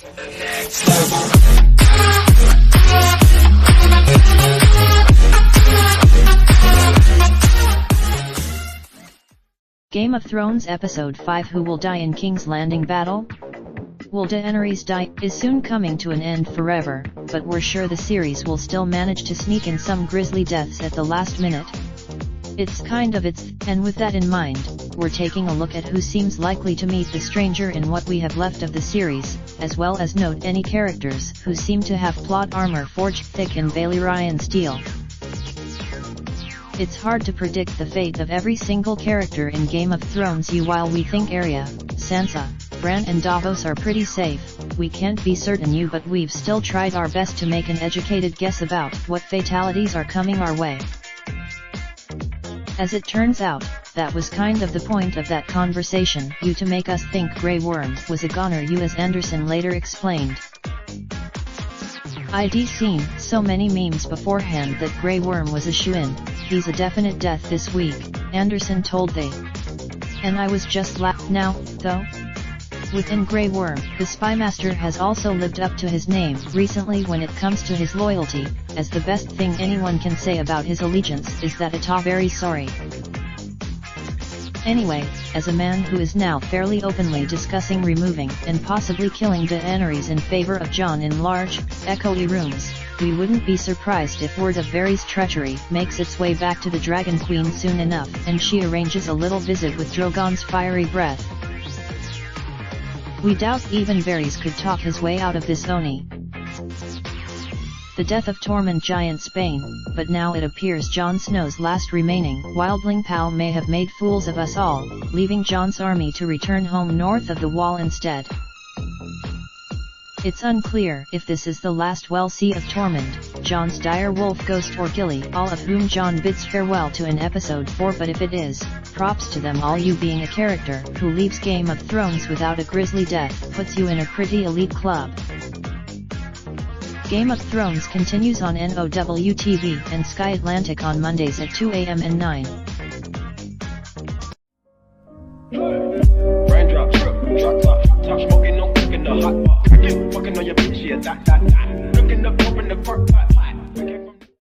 Game of Thrones Episode 5: Who will die in King's Landing battle? Will Daenerys die? Is soon coming to an end forever, but we're sure the series will still manage to sneak in some grisly deaths at the last minute. It's kind of and with that in mind, we're taking a look at who seems likely to meet the stranger in what we have left of the series, as well as note any characters who seem to have plot armor forged thick in Valyrian steel. It's hard to predict the fate of every single character in Game of Thrones. While we think Arya, Sansa, Bran and Davos are pretty safe, we can't be certain but we've still tried our best to make an educated guess about what fatalities are coming our way. As it turns out, that was kind of the point of that conversation, to make us think Grey Worm was a goner, as Anderson later explained. I'd seen so many memes beforehand that Grey Worm was a shoo-in. He's a definite death this week, Anderson told They. And I was just now, though? Within Grey Worm, the Spymaster has also lived up to his name recently when it comes to his loyalty, as the best thing anyone can say about his allegiance is that it's very sorry. Anyway, as a man who is now fairly openly discussing removing and possibly killing Daenerys in favor of Jon in large, echoey rooms, we wouldn't be surprised if word of Varys' treachery makes its way back to the Dragon Queen soon enough and she arranges a little visit with Drogon's fiery breath. We doubt even Varys could talk his way out of this Oni. The death of Tormund Giant Spain, but now it appears Jon Snow's last remaining wildling pal may have made fools of us all, leaving Jon's army to return home north of the Wall instead. It's unclear if this is the last we'll see of Tormund, Jon's dire wolf ghost or Gilly, all of whom Jon bids farewell to in episode 4, but if it is, props to them all. You being a character who leaves Game of Thrones without a grisly death puts you in a pretty elite club. Game of Thrones continues on NOW TV and Sky Atlantic on Mondays at 2 a.m. and 9. Raindrop, drop top smoking, no cooking the hot pot. Fucking on your bitch, yeah, that. Looking up, open the park pot.